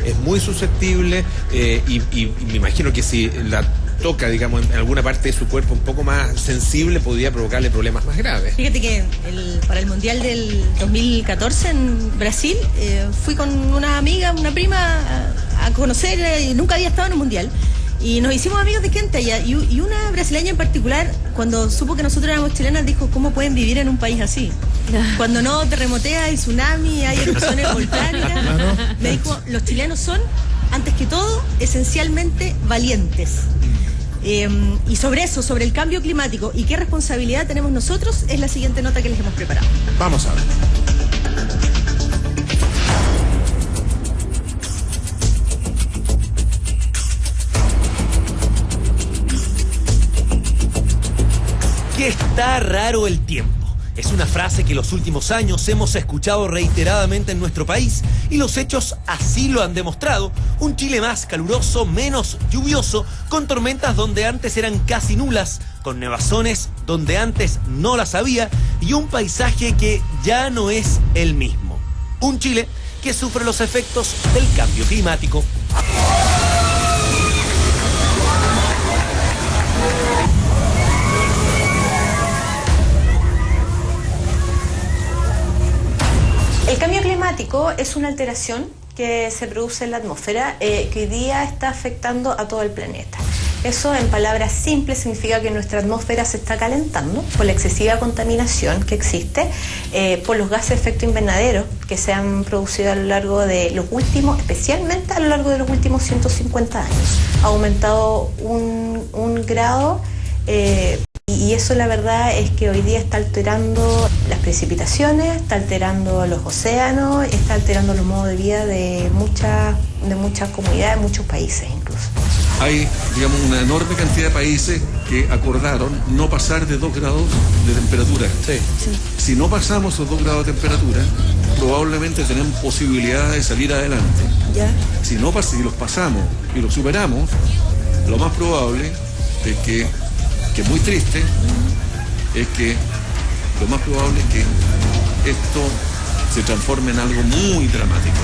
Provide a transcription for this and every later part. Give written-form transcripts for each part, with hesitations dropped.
es muy susceptible y me imagino que si la toca, digamos, en alguna parte de su cuerpo un poco más sensible, podría provocarle problemas más graves. Fíjate que para el Mundial del 2014 en Brasil, fui con una amiga, una prima, a conocer, nunca había estado en un Mundial. Y nos hicimos amigos de gente allá. Y una brasileña en particular, cuando supo que nosotros éramos chilenas, dijo, ¿cómo pueden vivir en un país así? Cuando no terremotea, hay tsunami, hay erupciones volcánicas. Me dijo, los chilenos son, antes que todo, esencialmente valientes. Y sobre eso, sobre el cambio climático y qué responsabilidad tenemos nosotros, es la siguiente nota que les hemos preparado. Vamos a ver. Que está raro el tiempo. Es una frase que los últimos años hemos escuchado reiteradamente en nuestro país y los hechos así lo han demostrado. Un Chile más caluroso, menos lluvioso, con tormentas donde antes eran casi nulas, con nevazones donde antes no las había y un paisaje que ya no es el mismo. Un Chile que sufre los efectos del cambio climático. El cambio climático es una alteración que se produce en la atmósfera que hoy día está afectando a todo el planeta. Eso, en palabras simples, significa que nuestra atmósfera se está calentando por la excesiva contaminación que existe, por los gases de efecto invernadero que se han producido a lo largo de los últimos, especialmente a lo largo de los últimos 150 años. Ha aumentado un grado. Y eso, la verdad, es que hoy día está alterando las precipitaciones, está alterando los océanos, está alterando los modos de vida de muchas comunidades, muchos países incluso. Hay, digamos, una enorme cantidad de países que acordaron no pasar de 2 grados de temperatura. Sí. Si no pasamos esos 2 grados de temperatura, probablemente tenemos posibilidad de salir adelante. ¿Ya? Si los pasamos y los superamos, lo más probable es que es muy triste, es que lo más probable es que esto se transforme en algo muy dramático.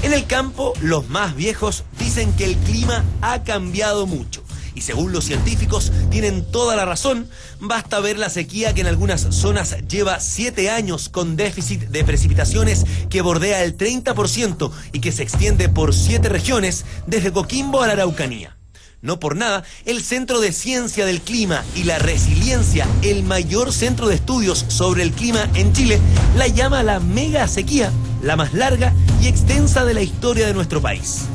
En el campo, los más viejos dicen que el clima ha cambiado mucho. Y según los científicos, tienen toda la razón. Basta ver la sequía que en algunas zonas lleva 7 años con déficit de precipitaciones que bordea el 30% y que se extiende por 7 regiones, desde Coquimbo a la Araucanía. No por nada, el Centro de Ciencia del Clima y la Resiliencia, el mayor centro de estudios sobre el clima en Chile, la llama la mega sequía, la más larga y extensa de la historia de nuestro país.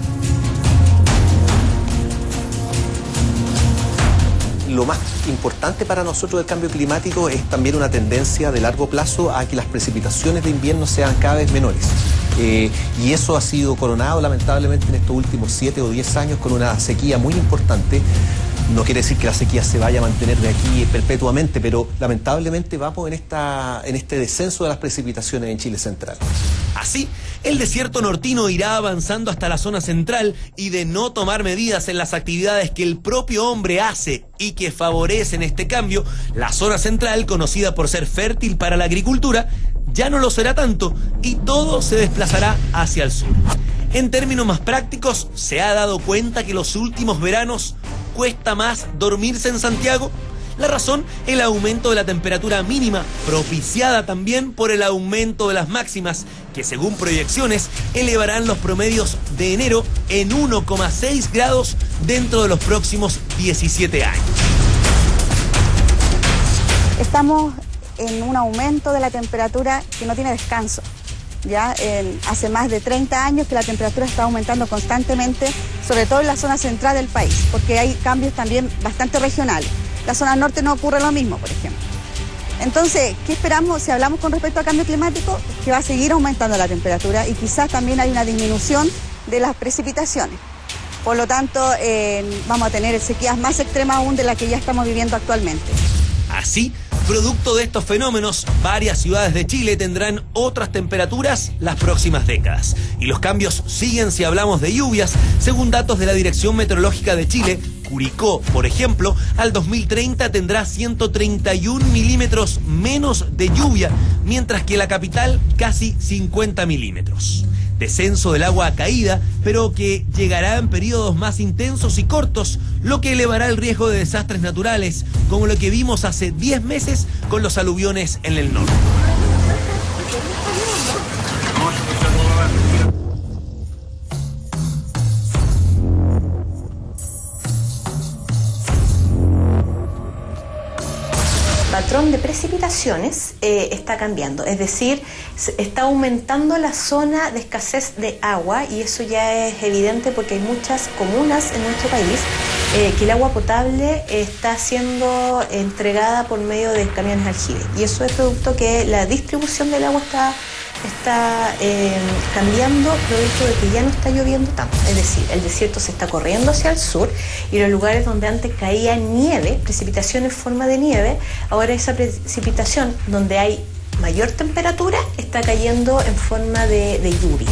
Lo más importante para nosotros del cambio climático es también una tendencia de largo plazo a que las precipitaciones de invierno sean cada vez menores. Y eso ha sido coronado lamentablemente en estos últimos 7 o 10 años con una sequía muy importante. No quiere decir que la sequía se vaya a mantener de aquí perpetuamente, pero lamentablemente vamos en este descenso de las precipitaciones en Chile central. Así, el desierto nortino irá avanzando hasta la zona central y de no tomar medidas en las actividades que el propio hombre hace y que favorecen este cambio, la zona central, conocida por ser fértil para la agricultura, ya no lo será tanto y todo se desplazará hacia el sur. En términos más prácticos, ¿se ha dado cuenta que los últimos veranos cuesta más dormirse en Santiago? La razón, el aumento de la temperatura mínima, propiciada también por el aumento de las máximas, que según proyecciones elevarán los promedios de enero en 1,6 grados dentro de los próximos 17 años. Estamos en un aumento de la temperatura que no tiene descanso. Ya hace más de 30 años que la temperatura está aumentando constantemente, sobre todo en la zona central del país, porque hay cambios también bastante regionales. La zona norte no ocurre lo mismo, por ejemplo. Entonces, ¿qué esperamos si hablamos con respecto al cambio climático? Que va a seguir aumentando la temperatura y quizás también hay una disminución de las precipitaciones. Por lo tanto, vamos a tener sequías más extremas aún de las que ya estamos viviendo actualmente. Así, producto de estos fenómenos, varias ciudades de Chile tendrán otras temperaturas las próximas décadas. Y los cambios siguen si hablamos de lluvias. Según datos de la Dirección Meteorológica de Chile, Curicó, por ejemplo, al 2030 tendrá 131 milímetros menos de lluvia, mientras que la capital casi 50 milímetros. descenso del agua caída, pero que llegará en periodos más intensos y cortos, lo que elevará el riesgo de desastres naturales, como lo que vimos hace 10 meses con los aluviones en el norte. El patrón de precipitaciones está cambiando, es decir, está aumentando la zona de escasez de agua, y eso ya es evidente porque hay muchas comunas en nuestro país que el agua potable está siendo entregada por medio de camiones aljibe, y eso es producto que la distribución del agua está cambiando, producto de que ya no está lloviendo tanto. Es decir, el desierto se está corriendo hacia el sur, y los lugares donde antes caía nieve, precipitación en forma de nieve, ahora esa precipitación donde hay mayor temperatura está cayendo en forma de lluvia.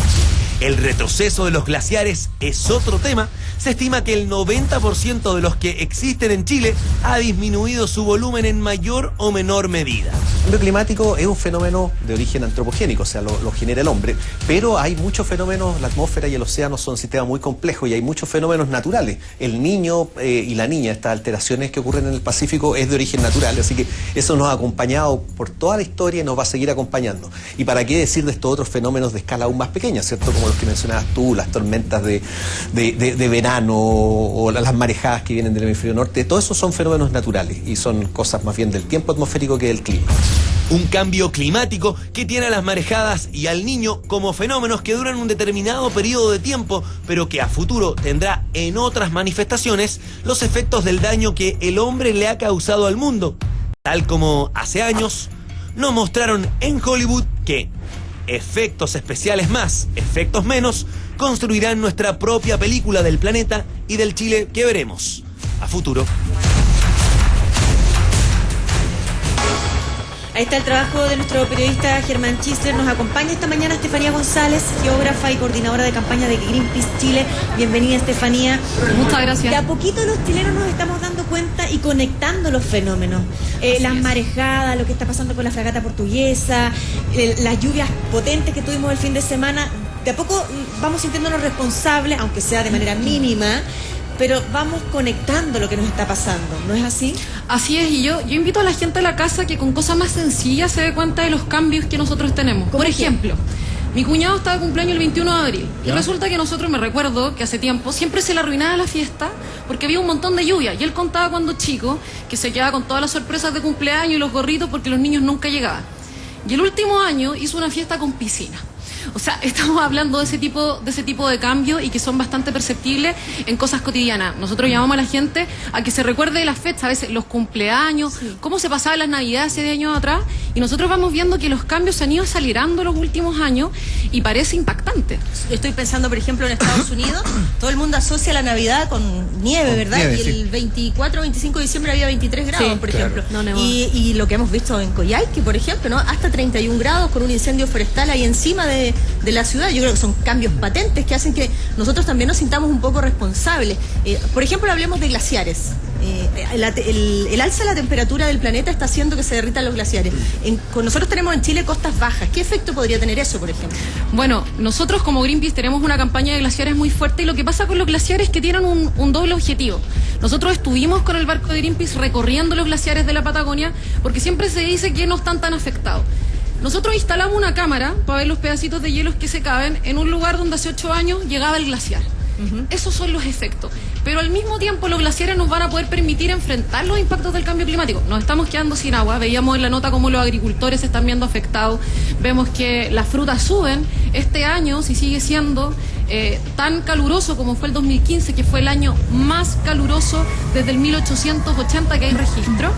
El retroceso de los glaciares es otro tema. Se estima que el 90% de los que existen en Chile ha disminuido su volumen en mayor o menor medida. El cambio climático es un fenómeno de origen antropogénico, o sea, lo genera el hombre, pero hay muchos fenómenos, la atmósfera y el océano son sistemas muy complejos y hay muchos fenómenos naturales. El niño y la niña, estas alteraciones que ocurren en el Pacífico, es de origen natural, así que eso nos ha acompañado por toda la historia y nos va a seguir acompañando. Y para qué decir de estos otros fenómenos de escala aún más pequeña, ¿cierto? Como los que mencionabas tú, las tormentas de verano o las marejadas que vienen del hemisferio norte, todo eso son fenómenos naturales y son cosas más bien del tiempo atmosférico que del clima. Un cambio climático que tiene a las marejadas y al Niño como fenómenos que duran un determinado periodo de tiempo, pero que a futuro tendrá en otras manifestaciones los efectos del daño que el hombre le ha causado al mundo. Tal como hace años nos mostraron en Hollywood que efectos especiales más, efectos menos, construirán nuestra propia película del planeta y del Chile que veremos a futuro. Ahí está el trabajo de nuestro periodista Germán Chisler. Nos acompaña esta mañana Estefanía González, geógrafa y coordinadora de campaña de Greenpeace Chile. Bienvenida, Estefanía. Muchas gracias. De a poquito los chilenos nos estamos dando cuenta y conectando los fenómenos. Las marejadas, lo que está pasando con la fragata portuguesa, las lluvias potentes que tuvimos el fin de semana. De a poco vamos sintiéndonos responsables, aunque sea de manera mínima, pero vamos conectando lo que nos está pasando, ¿no es así? Así es, y yo invito a la gente a la casa que con cosas más sencillas se dé cuenta de los cambios que nosotros tenemos. Por ejemplo, mi cuñado estaba de cumpleaños el 21 de abril, y resulta que nosotros, me recuerdo que hace tiempo, siempre se le arruinaba la fiesta porque había un montón de lluvia, y él contaba cuando chico que se quedaba con todas las sorpresas de cumpleaños y los gorritos porque los niños nunca llegaban. Y el último año hizo una fiesta con piscina. O sea, estamos hablando de ese tipo de cambios y que son bastante perceptibles en cosas cotidianas. Nosotros llamamos a la gente a que se recuerde las fechas, a veces los cumpleaños, cómo se pasaban las navidades hace 10 años atrás, y nosotros vamos viendo que los cambios se han ido acelerando los últimos años y parece impactante. Estoy pensando, por ejemplo, en Estados Unidos, todo el mundo asocia la Navidad con nieve, ¿verdad? Nieve, y el 24, 25 de diciembre había 23 grados, por ejemplo. No, y lo que hemos visto en Coyhaique, por ejemplo, ¿no? Hasta 31 grados con un incendio forestal ahí encima de la ciudad. Yo creo que son cambios patentes que hacen que nosotros también nos sintamos un poco responsables. Por ejemplo, hablemos de glaciares. El alza de la temperatura del planeta está haciendo que se derritan los glaciares. Nosotros tenemos en Chile costas bajas. ¿Qué efecto podría tener eso, por ejemplo? Bueno, nosotros como Greenpeace tenemos una campaña de glaciares muy fuerte, y lo que pasa con los glaciares es que tienen un doble objetivo. Nosotros estuvimos con el barco de Greenpeace recorriendo los glaciares de la Patagonia porque siempre se dice que no están tan afectados. Nosotros instalamos una cámara para ver los pedacitos de hielos que se caen en un lugar donde hace 8 años llegaba el glaciar. Esos son los efectos. Pero al mismo tiempo los glaciares nos van a poder permitir enfrentar los impactos del cambio climático. Nos estamos quedando sin agua. Veíamos en la nota cómo los agricultores se están viendo afectados. Vemos que las frutas suben. Este año, si sigue siendo tan caluroso como fue el 2015, que fue el año más caluroso desde el 1880 que hay registro,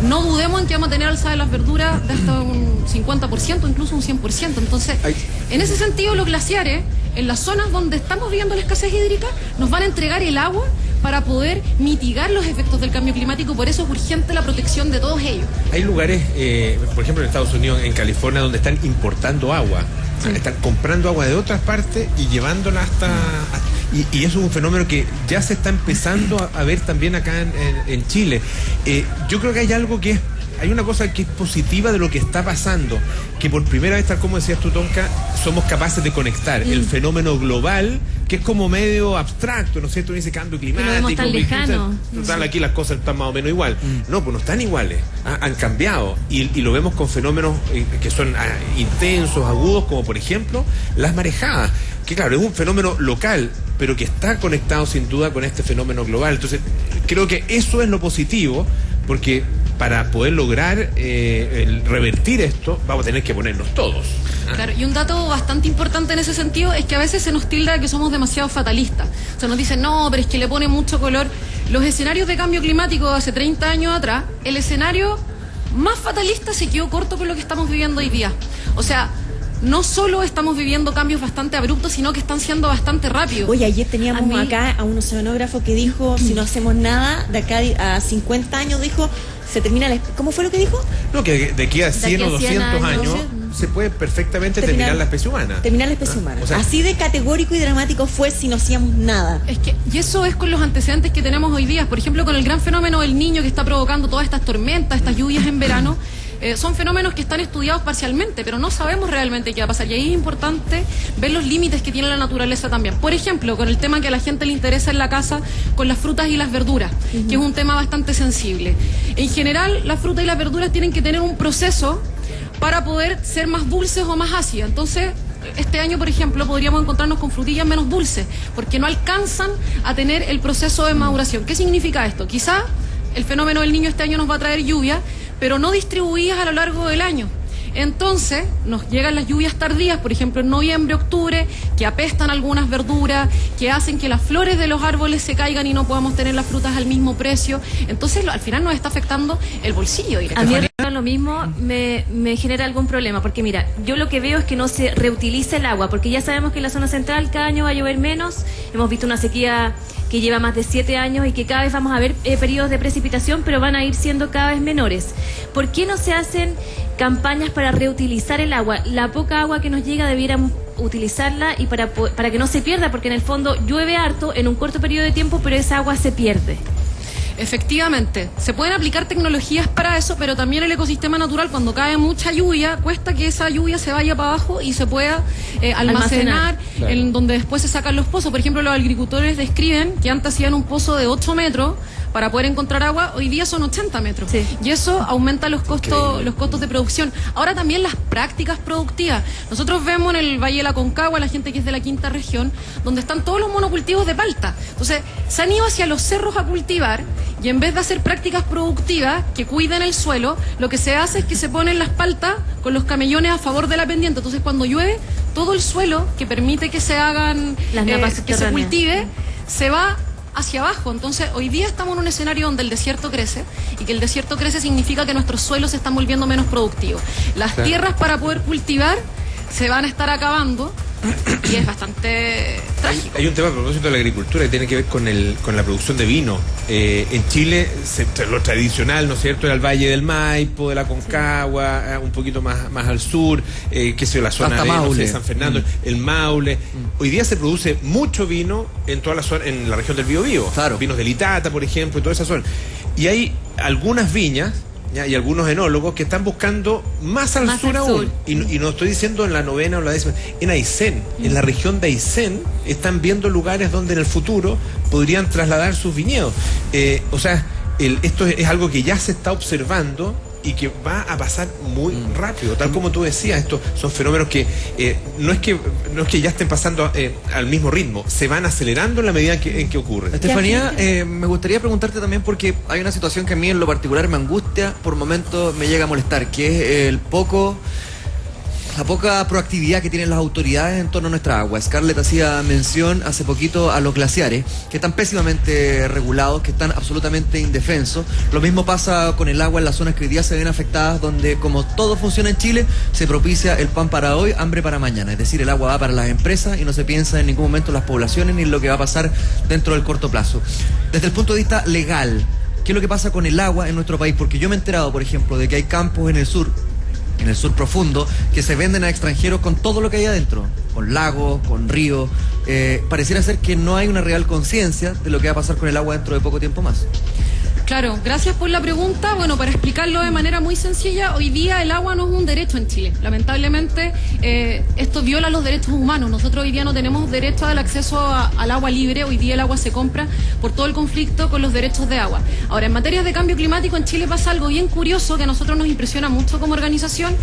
no dudemos en que vamos a tener alza de las verduras de hasta un 50%, incluso un 100%. Entonces, en ese sentido, los glaciares, en las zonas donde estamos viviendo la escasez hídrica, nos van a entregar el agua para poder mitigar los efectos del cambio climático. Por eso es urgente la protección de todos ellos. Hay lugares, por ejemplo en Estados Unidos, en California, donde están importando agua. Sí. Están comprando agua de otras partes y llevándola hasta... Y eso es un fenómeno que ya se está empezando a ver también acá en Chile. Yo creo que hay algo que es hay una cosa que es positiva de lo que está pasando, que por primera vez, tal como decías tú, Tonka, somos capaces de conectar el fenómeno global, que es como medio abstracto, ¿no es cierto? Uno dice cambio climático. No vemos tan lejano. Total, aquí las cosas están más o menos igual. No, pues no están iguales, han cambiado. Y lo vemos con fenómenos que son intensos, agudos, como por ejemplo las marejadas, que claro, es un fenómeno local, pero que está conectado sin duda con este fenómeno global. Entonces, creo que eso es lo positivo, porque para poder lograr revertir esto, vamos a tener que ponernos todos. Claro, y un dato bastante importante en ese sentido es que a veces se nos tilda de que somos demasiado fatalistas. O sea, nos dicen, no, pero es que le pone mucho color. Los escenarios de cambio climático de hace 30 años atrás, el escenario más fatalista se quedó corto con lo que estamos viviendo hoy día. O sea, no solo estamos viviendo cambios bastante abruptos, sino que están siendo bastante rápidos. Oye, ayer teníamos acá a un oceanógrafo que dijo, si no hacemos nada, de acá a 50 años, dijo, se termina ¿cómo fue lo que dijo? No, que de aquí a 100 o 200 años se puede perfectamente terminar la especie humana. Terminar la especie humana. O sea, así de categórico y dramático fue si no hacíamos nada. Es que, y eso es con los antecedentes que tenemos hoy día. Por ejemplo, con el gran fenómeno del Niño que está provocando todas estas tormentas, estas lluvias en verano. Son fenómenos que están estudiados parcialmente, pero no sabemos realmente qué va a pasar. Y ahí es importante ver los límites que tiene la naturaleza también. Por ejemplo, con el tema que a la gente le interesa en la casa, con las frutas y las verduras, que es un tema bastante sensible. En general, las frutas y las verduras tienen que tener un proceso para poder ser más dulces o más ácidas. Entonces, este año, por ejemplo, podríamos encontrarnos con frutillas menos dulces, porque no alcanzan a tener el proceso de maduración. ¿Qué significa esto? Quizá el fenómeno del Niño este año nos va a traer lluvia, pero no distribuidas a lo largo del año. Entonces, nos llegan las lluvias tardías, por ejemplo, en noviembre, octubre, que apestan algunas verduras, que hacen que las flores de los árboles se caigan y no podamos tener las frutas al mismo precio. Entonces, al final nos está afectando el bolsillo directamente. A mí lo mismo me genera algún problema, porque mira, yo lo que veo es que no se reutiliza el agua, porque ya sabemos que en la zona central cada año va a llover menos, hemos visto una sequía que lleva más de 7 años y que cada vez vamos a ver periodos de precipitación, pero van a ir siendo cada vez menores. ¿Por qué no se hacen campañas para reutilizar el agua? La poca agua que nos llega debiéramos utilizarla y para que no se pierda, porque en el fondo llueve harto en un corto periodo de tiempo, pero esa agua se pierde. Efectivamente, se pueden aplicar tecnologías para eso, pero también el ecosistema natural, cuando cae mucha lluvia, cuesta que esa lluvia se vaya para abajo y se pueda almacenar, claro, en donde después se sacan los pozos. Por ejemplo, los agricultores describen que antes hacían un pozo de 8 metros para poder encontrar agua, hoy día son 80 metros. Sí. Y eso aumenta los costos de producción. Ahora también las prácticas productivas. Nosotros vemos en el Valle de la Concagua, la gente que es de la quinta región, donde están todos los monocultivos de palta. Entonces, se han ido hacia los cerros a cultivar, y en vez de hacer prácticas productivas que cuiden el suelo, lo que se hace es que se ponen las paltas con los camellones a favor de la pendiente. Entonces, cuando llueve, todo el suelo que permite que se hagan, las napas que se cultive, se va hacia abajo. Entonces, hoy día estamos en un escenario donde el desierto crece, y que el desierto crece significa que nuestros suelos se están volviendo menos productivos. Las tierras para poder cultivar se van a estar acabando, y es bastante trágico. Hay un tema a propósito de la agricultura que tiene que ver con la producción de vino. En Chile, lo tradicional, ¿no es cierto?, era el Valle del Maipo, de la Concagua, un poquito más al sur, la zona de San Fernando, el Maule. Hoy día se produce mucho vino en toda la zona, en la región del Biobío. Claro. Vinos de Litata, por ejemplo, y toda esa zona. Y hay algunas viñas, ¿ya?, y algunos enólogos que están buscando más al sur aún. Y no estoy diciendo en la 9ª o la 10ª, en Aysén, en la región de Aysén, están viendo lugares donde en el futuro podrían trasladar sus viñedos. Esto es algo que ya se está observando y que va a pasar muy rápido, tal como tú decías. Estos son fenómenos que no es que ya estén pasando al mismo ritmo, se van acelerando en la medida en que ocurren. Estefanía, me gustaría preguntarte también, porque hay una situación que a mí en lo particular me angustia, por momentos me llega a molestar, que es la poca proactividad que tienen las autoridades en torno a nuestra agua. Scarlett hacía mención hace poquito a los glaciares, que están pésimamente regulados, que están absolutamente indefensos. Lo mismo pasa con el agua en las zonas que hoy día se ven afectadas, donde, como todo funciona en Chile, se propicia el pan para hoy, hambre para mañana. Es decir, el agua va para las empresas y no se piensa en ningún momento en las poblaciones ni en lo que va a pasar dentro del corto plazo. Desde el punto de vista legal, ¿qué es lo que pasa con el agua en nuestro país? Porque yo me he enterado, por ejemplo, de que hay campos en el sur profundo, que se venden a extranjeros con todo lo que hay adentro, con lagos, con ríos. Pareciera ser que no hay una real conciencia de lo que va a pasar con el agua dentro de poco tiempo más. Claro, gracias por la pregunta. Bueno, para explicarlo de manera muy sencilla, hoy día el agua no es un derecho en Chile. Lamentablemente, esto viola los derechos humanos. Nosotros hoy día no tenemos derecho al acceso al agua libre. Hoy día el agua se compra por todo el conflicto con los derechos de agua. Ahora, en materia de cambio climático, en Chile pasa algo bien curioso que a nosotros nos impresiona mucho como organización,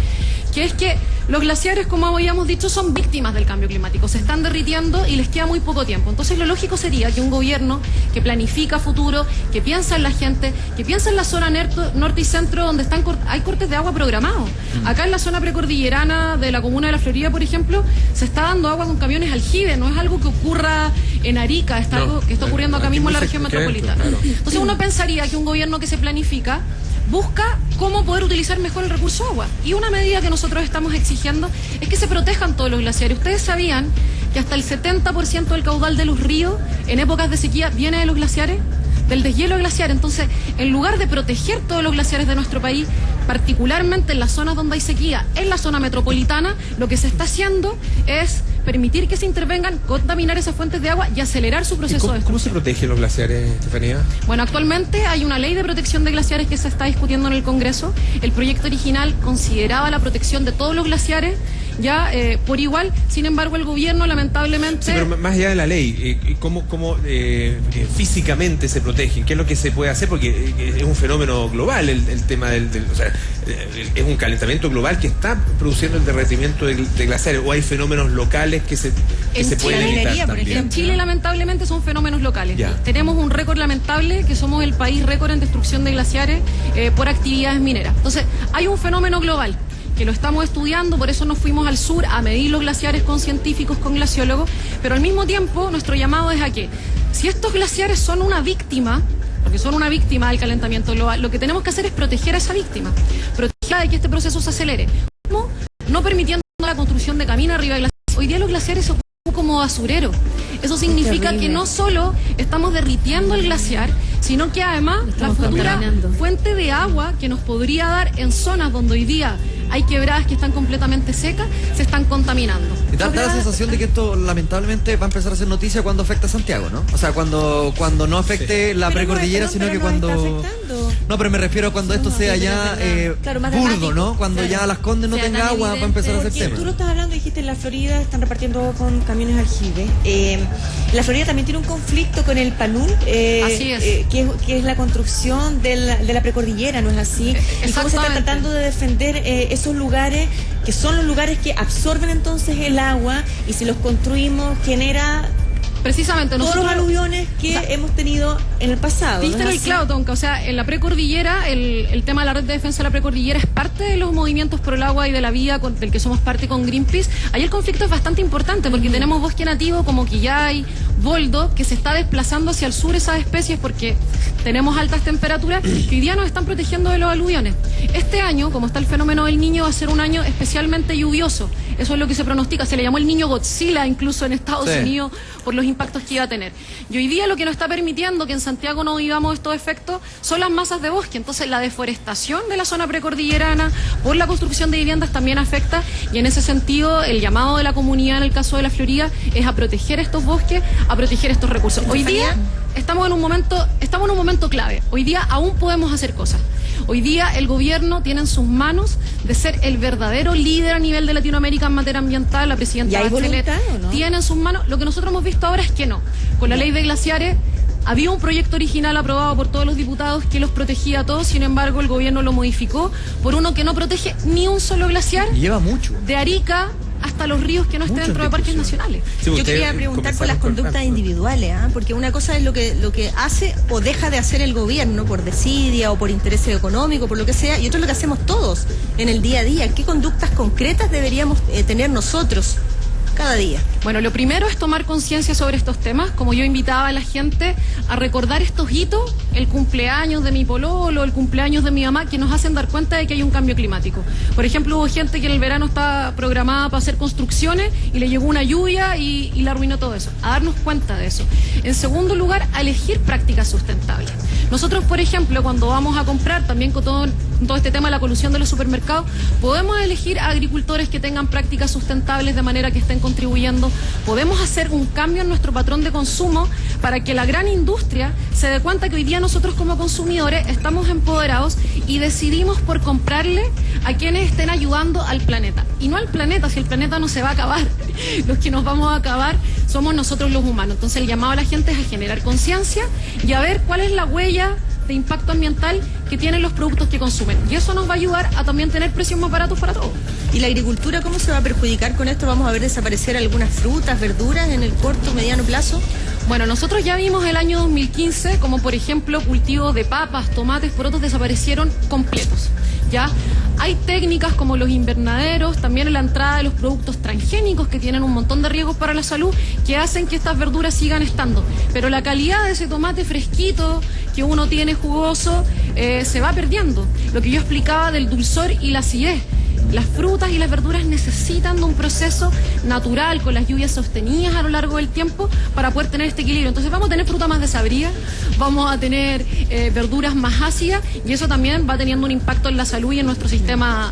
que es que los glaciares, como habíamos dicho, son víctimas del cambio climático. Se están derritiendo y les queda muy poco tiempo. Entonces, lo lógico sería que un gobierno que planifica futuro, que piensa en la gente, que piensa en la zona norte y centro, donde hay cortes de agua programados. Acá en la zona precordillerana de la comuna de La Florida, por ejemplo, se está dando agua con camiones aljibe. No es algo que ocurra en Arica, algo que está ocurriendo acá mismo en la región metropolitana. Claro. Entonces, uno pensaría que un gobierno que se planifica busca cómo poder utilizar mejor el recurso agua. Y una medida que nosotros estamos exigiendo es que se protejan todos los glaciares. Ustedes sabían que hasta el 70% del caudal de los ríos en épocas de sequía viene de los glaciares, del deshielo glaciar. Entonces, en lugar de proteger todos los glaciares de nuestro país, particularmente en las zonas donde hay sequía, en la zona metropolitana, lo que se está haciendo es permitir que se intervengan, contaminar esas fuentes de agua y acelerar su proceso de ¿Cómo se protegen los glaciares, Estefanía? Bueno, actualmente hay una ley de protección de glaciares que se está discutiendo en el Congreso. El proyecto original consideraba la protección de todos los glaciares ya por igual. Sin embargo, el gobierno lamentablemente... Sí, pero más allá de la ley, ¿cómo físicamente se protegen? ¿Qué es lo que se puede hacer? Porque es un fenómeno global el tema o sea, es un calentamiento global que está produciendo el derretimiento de glaciares, o hay fenómenos locales que se pueden evitar también. En Chile, lamentablemente, son fenómenos locales. Ya. Tenemos un récord lamentable, que somos el país récord en destrucción de glaciares por actividades mineras. Entonces, hay un fenómeno global que lo estamos estudiando, por eso nos fuimos al sur a medir los glaciares con científicos, con glaciólogos, pero al mismo tiempo nuestro llamado es a que, si estos glaciares son una víctima, porque son una víctima del calentamiento global, lo que tenemos que hacer es proteger a esa víctima, protegerla de que este proceso se acelere. ¿Cómo? No permitiendo la construcción de caminos arriba de glaciares. Hoy día los glaciares se ocupan como basurero. Eso significa que no solo estamos derritiendo el glaciar, sino que además la futura fuente de agua que nos podría dar en zonas donde hoy día hay quebradas que están completamente secas, se están contaminando. Y da la sensación de que esto lamentablemente va a empezar a ser noticia cuando afecta a Santiago, ¿no? O sea, cuando no afecte la precordillera, sino que cuando... No, pero me refiero a cuando esto sea ya burdo, ¿no? Cuando ya Las Condes no tenga agua, va a empezar a ser tema. Tú lo estás hablando, dijiste, en la Florida están repartiendo agua con camiones aljibe. La Florida también tiene un conflicto con el PANUL, así es. Que es la construcción de la precordillera, ¿no es así? Y cómo se está tratando de defender esos lugares, que son los lugares que absorben entonces el agua, y si los construimos genera precisamente todos los aluviones que hemos tenido en el pasado. Viste en el clavo, Tonka, o sea, en la precordillera, el tema de la red de defensa de la precordillera es parte de los movimientos por el agua y de la vida del que somos parte con Greenpeace. Ahí el conflicto es bastante importante porque tenemos bosque nativo como quillay, boldo, que se está desplazando hacia el sur esas especies porque tenemos altas temperaturas que hoy día nos están protegiendo de los aluviones. Este año, como está el fenómeno del Niño, va a ser un año especialmente lluvioso. Eso es lo que se pronostica. Se le llamó el Niño Godzilla incluso en Estados Unidos por los impactos que iba a tener. Y hoy día lo que nos está permitiendo que en Santiago no vivamos estos efectos son las masas de bosque. Entonces la deforestación de la zona precordillerana por la construcción de viviendas también afecta, y en ese sentido el llamado de la comunidad en el caso de La Florida es a proteger estos bosques, a proteger estos recursos. Hoy día estamos en un momento clave. Hoy día aún podemos hacer cosas. Hoy día el gobierno tiene en sus manos de ser el verdadero líder a nivel de Latinoamérica en materia ambiental. La presidenta Bachelet tiene en sus manos. Lo que nosotros hemos visto ahora es que no. Con la ley de glaciares había un proyecto original aprobado por todos los diputados que los protegía a todos. Sin embargo, el gobierno lo modificó por uno que no protege ni un solo glaciar. Y lleva mucho. De Arica hasta los ríos que no estén dentro de parques nacionales. Sí, yo quería preguntar por las conductas individuales, porque una cosa es lo que hace o deja de hacer el gobierno por desidia o por interés económico, por lo que sea, y otro es lo que hacemos todos en el día a día. ¿Qué conductas concretas deberíamos tener nosotros cada día? Bueno, lo primero es tomar conciencia sobre estos temas, como yo invitaba a la gente a recordar estos hitos, el cumpleaños de mi pololo, el cumpleaños de mi mamá, que nos hacen dar cuenta de que hay un cambio climático. Por ejemplo, hubo gente que en el verano estaba programada para hacer construcciones y le llegó una lluvia y la arruinó todo eso. A darnos cuenta de eso. En segundo lugar, a elegir prácticas sustentables. Nosotros, por ejemplo, cuando vamos a comprar, también con todo este tema de la colusión de los supermercados, podemos elegir a agricultores que tengan prácticas sustentables de manera que estén contribuyendo. Podemos hacer un cambio en nuestro patrón de consumo para que la gran industria se dé cuenta que hoy día nosotros como consumidores estamos empoderados y decidimos por comprarle a quienes estén ayudando al planeta. Y no al planeta, si el planeta no se va a acabar. Los que nos vamos a acabar somos nosotros los humanos. Entonces el llamado a la gente es a generar conciencia y a ver cuál es la huella de impacto ambiental que tienen los productos que consumen. Y eso nos va a ayudar a también tener precios más baratos para todos. ¿Y la agricultura cómo se va a perjudicar con esto? ¿Vamos a ver desaparecer algunas frutas, verduras en el corto, mediano plazo? Bueno, nosotros ya vimos el año 2015 como por ejemplo cultivos de papas, tomates, porotos desaparecieron completos. ¿Ya? Hay técnicas como los invernaderos, también en la entrada de los productos transgénicos que tienen un montón de riesgos para la salud que hacen que estas verduras sigan estando. Pero la calidad de ese tomate fresquito que uno tiene jugoso se va perdiendo. Lo que yo explicaba del dulzor y la acidez. Las frutas y las verduras necesitan de un proceso natural, con las lluvias sostenidas a lo largo del tiempo, para poder tener este equilibrio. Entonces vamos a tener fruta más desabrida, vamos a tener verduras más ácidas, y eso también va teniendo un impacto en la salud y en nuestro sistema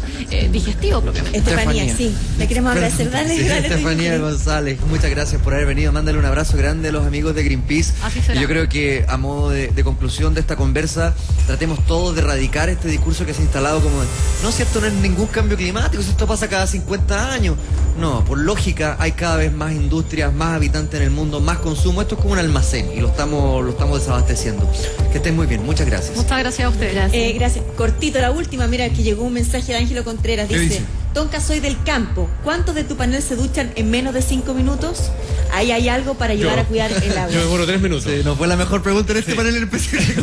digestivo propiamente. Estefanía, sí, le queremos agradecer. Dale, Estefanía González, muchas gracias por haber venido. Mándale un abrazo grande a los amigos de Greenpeace. Así será. Y yo creo que a modo de conclusión de esta conversa, tratemos todos de erradicar este discurso que se ha instalado como de, no, si esto no es ningún cambio climático, si esto pasa cada 50 años. No, por lógica hay cada vez más industrias, más habitantes en el mundo, más consumo. Esto es como un almacén y lo estamos desabasteciendo. Que estén muy bien, muchas gracias. Muchas gracias a ustedes. Gracias. Cortito, la última, mira que llegó un mensaje de Ángelo Contreras, dice: Tonka, soy del campo. ¿Cuántos de tu panel se duchan en menos de 5 minutos? Ahí hay algo para ayudar a cuidar el agua. Yo me demoro 3 minutos. Sí, no fue la mejor pregunta en este panel en específico.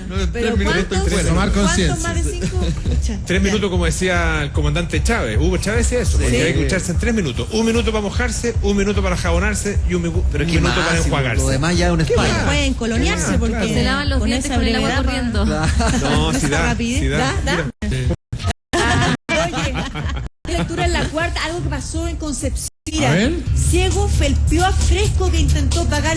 Bueno, pero ¿cuántos más de 5? 3 minutos, como decía el comandante Chávez. Hugo Chávez decía eso, porque hay que ducharse en 3 minutos. 1 minuto para mojarse, 1 minuto para jabonarse y un minuto para enjuagarse. Lo demás ya es un spa. Pueden coloniarse porque Se lavan los dientes con el agua corriendo. No, si da. Lectura en la cuarta, algo que pasó en Concepción. Ciego felpeó a Fresco que intentó pagar